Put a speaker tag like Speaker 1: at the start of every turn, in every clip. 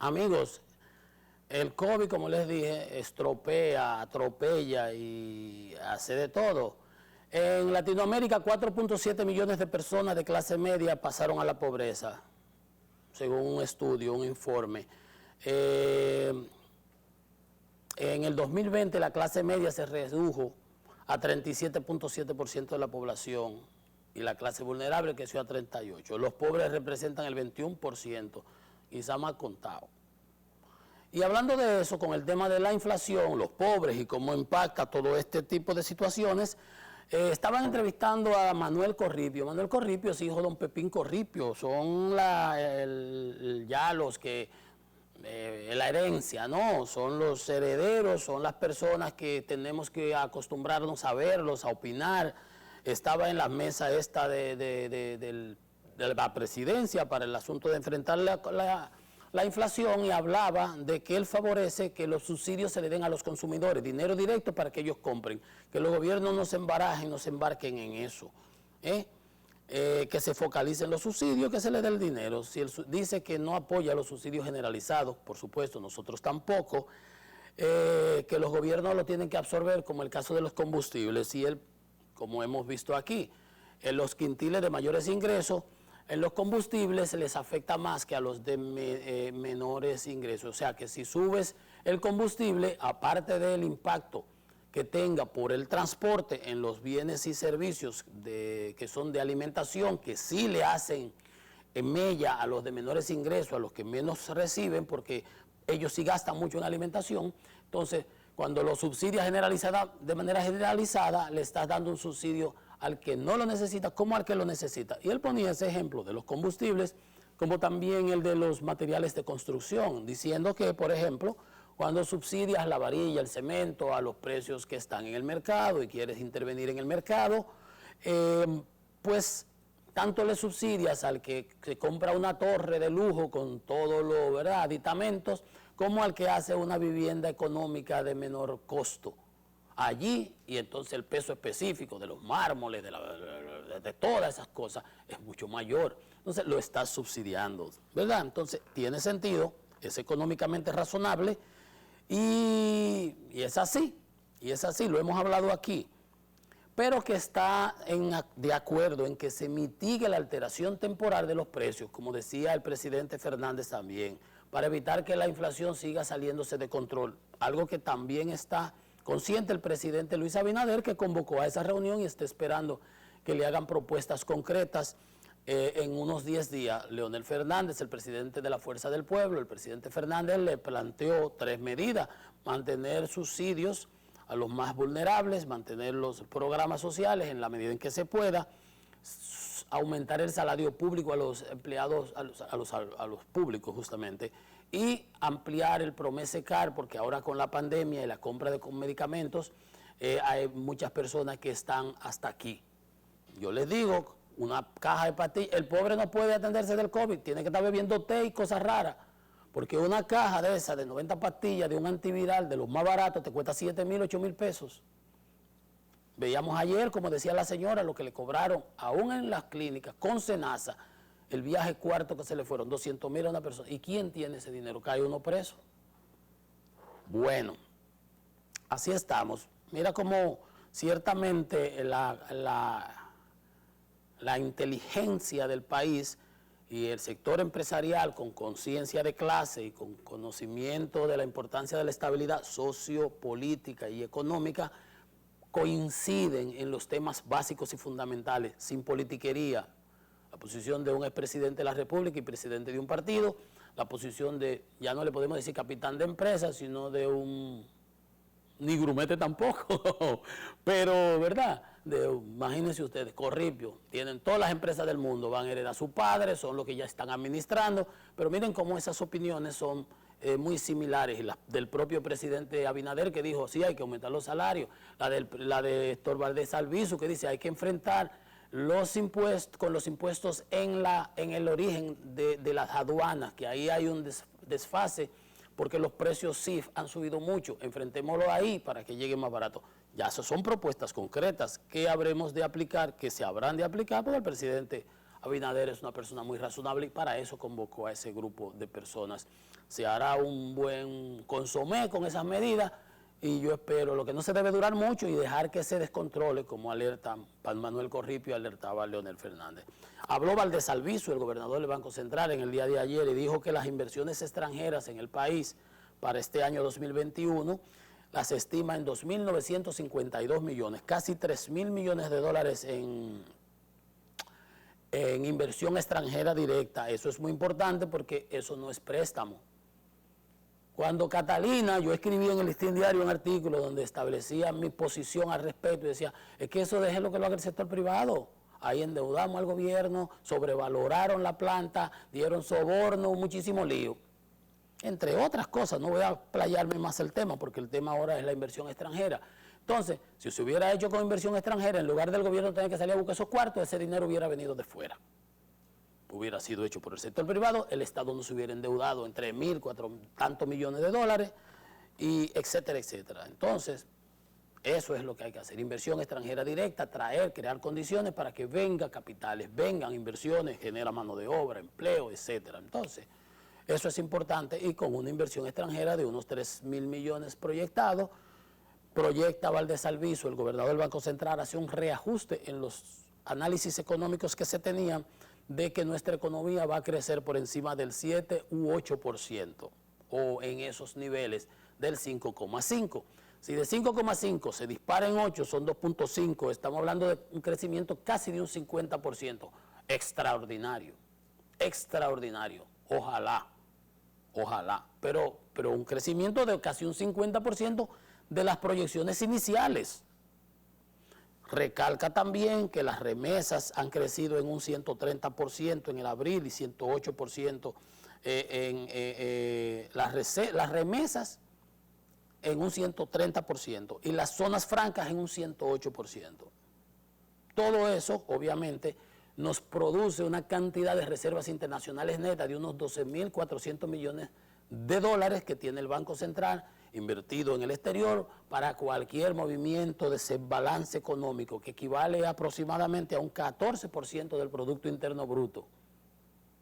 Speaker 1: Amigos, el COVID, como les dije, estropea, atropella y hace de todo. En Latinoamérica, 4.7 millones de personas de clase media pasaron a la pobreza, según un estudio, un informe. En el 2020 la clase media se redujo a 37.7% de la población y la clase vulnerable creció a 38%. Los pobres representan el 21%, quizá más contado. Y hablando de eso, con el tema de la inflación, los pobres y cómo impacta todo este tipo de situaciones, estaban entrevistando a Manuel Corripio. Manuel Corripio es hijo de don Pepín Corripio, son ya los que, la herencia, ¿no? Son los herederos, son las personas que tenemos que acostumbrarnos a verlos, a opinar. Estaba en la mesa esta de la presidencia para el asunto de enfrentar la inflación y hablaba de que él favorece que los subsidios se le den a los consumidores, dinero directo para que ellos compren, que los gobiernos no se embarajen, no se embarquen en eso, que se focalicen los subsidios, que se le dé el dinero. Si él dice que no apoya los subsidios generalizados, por supuesto, nosotros tampoco, que los gobiernos lo tienen que absorber, como el caso de los combustibles, y él, como hemos visto aquí, en los quintiles de mayores ingresos, en los combustibles se les afecta más que a los de menores ingresos. O sea que si subes el combustible, aparte del impacto que tenga por el transporte en los bienes y servicios que son de alimentación, que sí le hacen mella a los de menores ingresos, a los que menos reciben, porque ellos sí gastan mucho en alimentación. Entonces, cuando lo subsidias de manera generalizada, le estás dando un subsidio al que no lo necesita como al que lo necesita. Y él ponía ese ejemplo de los combustibles, como también el de los materiales de construcción, diciendo que, por ejemplo, cuando subsidias la varilla, el cemento a los precios que están en el mercado y quieres intervenir en el mercado, pues tanto le subsidias al que se compra una torre de lujo con todos los aditamentos, como al que hace una vivienda económica de menor costo. Allí, y entonces el peso específico de los mármoles, de todas esas cosas, es mucho mayor. Entonces lo estás subsidiando, ¿verdad? Entonces tiene sentido, es económicamente razonable y es así, lo hemos hablado aquí. Pero que está de acuerdo en que se mitigue la alteración temporal de los precios, como decía el presidente Fernández también, para evitar que la inflación siga saliéndose de control, algo que también está consciente el presidente Luis Abinader, que convocó a esa reunión y está esperando que le hagan propuestas concretas en unos 10 días. Leonel Fernández, el presidente de la Fuerza del Pueblo, el presidente Fernández le planteó 3 medidas: mantener subsidios a los más vulnerables, mantener los programas sociales en la medida en que se pueda, aumentar el salario público a los empleados, a los públicos justamente, y ampliar el Promese-Car, porque ahora con la pandemia y la compra de medicamentos, hay muchas personas que están hasta aquí. Yo les digo, una caja de pastillas, el pobre no puede atenderse del COVID, tiene que estar bebiendo té y cosas raras, porque una caja de esas de 90 pastillas de un antiviral, de los más baratos, te cuesta 7,000, 8,000 pesos. Veíamos ayer, como decía la señora, lo que le cobraron, aún en las clínicas, con Senasa, el viaje cuarto que se le fueron, 200,000 a una persona. ¿Y quién tiene ese dinero? ¿Cae uno preso? Bueno, así estamos. Mira cómo ciertamente la inteligencia del país y el sector empresarial, con conciencia de clase y con conocimiento de la importancia de la estabilidad sociopolítica y económica, coinciden en los temas básicos y fundamentales, sin politiquería. La posición de un expresidente de la República y presidente de un partido, la posición de, ya no le podemos decir capitán de empresa, sino de ni grumete tampoco, pero, ¿verdad? Imagínense ustedes, Corripio, tienen todas las empresas del mundo, van a heredar a su padre, son los que ya están administrando, pero miren cómo esas opiniones son muy similares. La del propio presidente Abinader, que dijo, sí, hay que aumentar los salarios, la de Héctor Valdés Albizu, que dice, hay que enfrentar los impuestos con los impuestos en el origen de las aduanas, que ahí hay un desfase, porque los precios sí han subido mucho, enfrentémoslo ahí para que llegue más barato. Ya esas son propuestas concretas que habremos de aplicar, que se habrán de aplicar, porque el presidente Abinader es una persona muy razonable y para eso convocó a ese grupo de personas. Se hará un buen consomé con esas medidas y yo espero, lo que no se debe durar mucho y dejar que se descontrole, como alerta Manuel Corripio, alertaba a Leonel Fernández. Habló Valdés Albizu, el gobernador del Banco Central, en el día de ayer y dijo que las inversiones extranjeras en el país para este año 2021 las estima en 2.952 millones, casi 3.000 millones de dólares en inversión extranjera directa. Eso es muy importante porque eso no es préstamo. Cuando Catalina, yo escribí en el Listín Diario un artículo donde establecía mi posición al respecto y decía, es que eso déjelo que lo haga el sector privado. Ahí endeudamos al gobierno, sobrevaloraron la planta, dieron soborno, muchísimo lío. Entre otras cosas, no voy a playarme más el tema porque el tema ahora es la inversión extranjera. Entonces, si se hubiera hecho con inversión extranjera, en lugar del gobierno tener que salir a buscar esos cuartos, ese dinero hubiera venido de fuera. Hubiera sido hecho por el sector privado, el Estado no se hubiera endeudado en 3.000, 4 tantos millones de dólares, y etcétera, etcétera. Entonces, eso es lo que hay que hacer, inversión extranjera directa, traer, crear condiciones para que vengan capitales, vengan inversiones, genera mano de obra, empleo, etcétera. Entonces, eso es importante y con una inversión extranjera de unos 3.000 millones proyectados, proyecta Valdés Albizu, el gobernador del Banco Central, hace un reajuste en los análisis económicos que se tenían de que nuestra economía va a crecer por encima del 7 u 8% o en esos niveles del 5,5. Si de 5,5 se dispara en 8, son 2,5, estamos hablando de un crecimiento casi de un 50%. Extraordinario, extraordinario, ojalá, pero un crecimiento de casi un 50% de las proyecciones iniciales. Recalca también que las remesas han crecido en un 130% en el abril y 108% las remesas en un 130% y las zonas francas en un 108%. Todo eso, obviamente, nos produce una cantidad de reservas internacionales netas de unos 12.400 millones de dólares que tiene el Banco Central invertido en el exterior para cualquier movimiento de desbalance económico que equivale aproximadamente a un 14% del Producto Interno Bruto,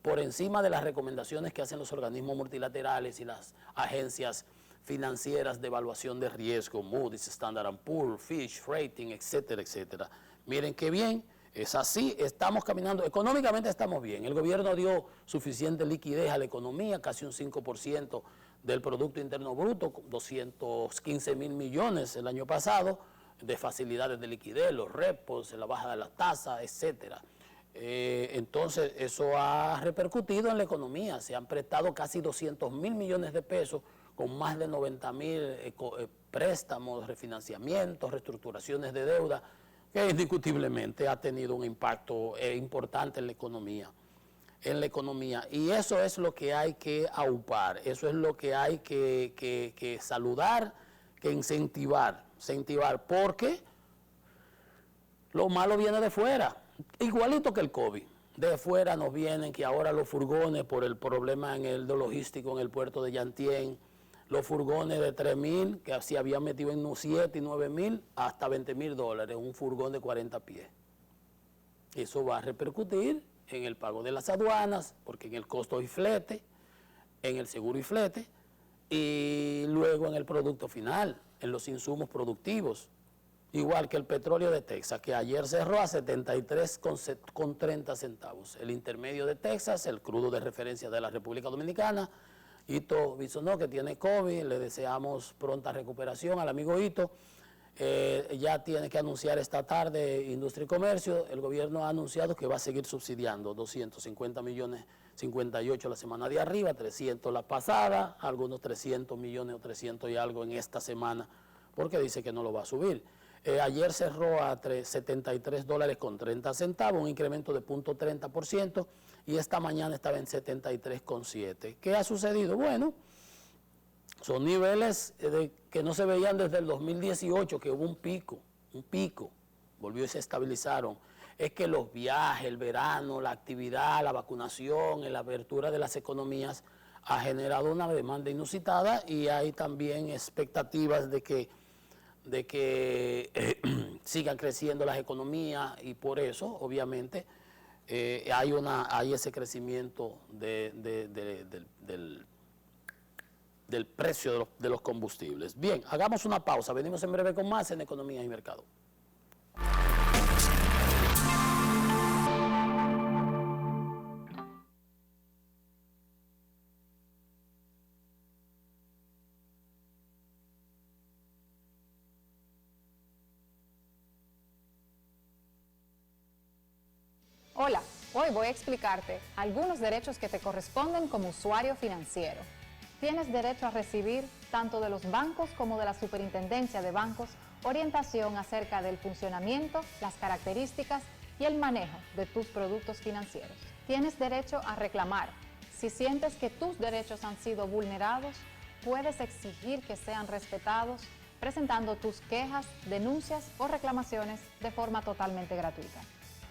Speaker 1: por encima de las recomendaciones que hacen los organismos multilaterales y las agencias financieras de evaluación de riesgo, Moody's, Standard & Poor's, Fitch Rating, etcétera, etcétera. Miren qué bien, es así, estamos caminando, económicamente estamos bien, el gobierno dio suficiente liquidez a la economía, casi un 5% del Producto Interno Bruto, 215.000 millones el año pasado, de facilidades de liquidez, los repos, la baja de las tasas, etcétera. Entonces, eso ha repercutido en la economía, se han prestado casi 200.000 millones de pesos con más de 90.000 préstamos, refinanciamientos, reestructuraciones de deuda, que indiscutiblemente ha tenido un impacto importante en la economía. Y eso es lo que hay que aupar, eso es lo que hay que saludar, que incentivar, porque lo malo viene de fuera, igualito que el COVID. De fuera nos vienen que ahora los furgones, por el problema en el logístico en el puerto de Yantien, los furgones de 3.000, que se habían metido en 7 y 9.000, hasta 20.000 dólares, un furgón de 40 pies. Eso va a repercutir en el pago de las aduanas, porque en el costo y flete, en el seguro y flete, y luego en el producto final, en los insumos productivos. Igual que el petróleo de Texas, que ayer cerró a 73,30 centavos. El intermedio de Texas, el crudo de referencia de la República Dominicana, Hito Bisonó, que tiene COVID, le deseamos pronta recuperación al amigo Hito. Ya tiene que anunciar esta tarde Industria y Comercio. El gobierno ha anunciado que va a seguir subsidiando 250 millones, 58 la semana de arriba, 300 la pasada, algunos 300 millones o 300 y algo en esta semana, porque dice que no lo va a subir. Ayer cerró a 73 dólares con 30 centavos, un incremento de 0.30%, y esta mañana estaba en 73,7. ¿Qué ha sucedido? Bueno, son niveles que no se veían desde el 2018, que hubo un pico, volvió y se estabilizaron. Es que los viajes, el verano, la actividad, la vacunación, la apertura de las economías ha generado una demanda inusitada y hay también expectativas de que sigan creciendo las economías y por eso, obviamente, hay ese crecimiento del precio de los combustibles. Bien, hagamos una pausa. Venimos en breve con más en Economía y Mercado.
Speaker 2: Hola, hoy voy a explicarte algunos derechos que te corresponden como usuario financiero. Tienes derecho a recibir, tanto de los bancos como de la Superintendencia de Bancos, orientación acerca del funcionamiento, las características y el manejo de tus productos financieros. Tienes derecho a reclamar. Si sientes que tus derechos han sido vulnerados, puedes exigir que sean respetados presentando tus quejas, denuncias o reclamaciones de forma totalmente gratuita.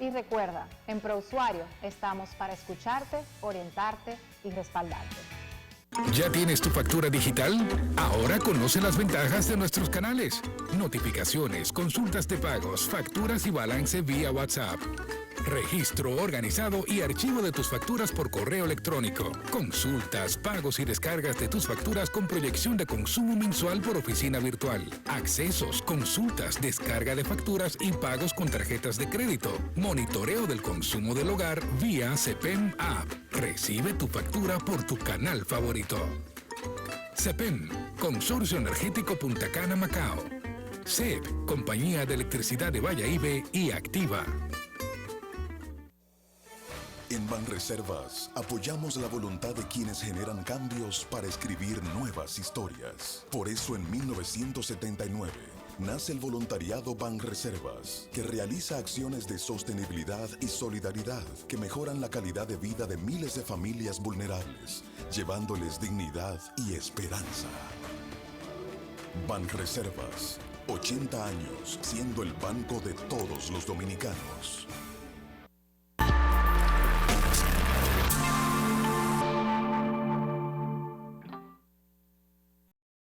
Speaker 2: Y recuerda, en ProUsuario estamos para escucharte, orientarte y respaldarte.
Speaker 3: ¿Ya tienes tu factura digital? Ahora conoce las ventajas de nuestros canales. Notificaciones, consultas de pagos, facturas y balance vía WhatsApp. Registro organizado y archivo de tus facturas por correo electrónico. Consultas, pagos y descargas de tus facturas con proyección de consumo mensual por oficina virtual. Accesos, consultas, descarga de facturas y pagos con tarjetas de crédito. Monitoreo del consumo del hogar vía CEPEM App. Recibe tu factura por tu canal favorito. CEPEM, Consorcio Energético Punta Cana, Macao. CEP, Compañía de Electricidad de Valladolid y Activa.
Speaker 4: En Banreservas apoyamos la voluntad de quienes generan cambios para escribir nuevas historias. Por eso en 1979 nace el voluntariado Banreservas, que realiza acciones de sostenibilidad y solidaridad que mejoran la calidad de vida de miles de familias vulnerables, llevándoles dignidad y esperanza. Banreservas, 80 años siendo el banco de todos los dominicanos.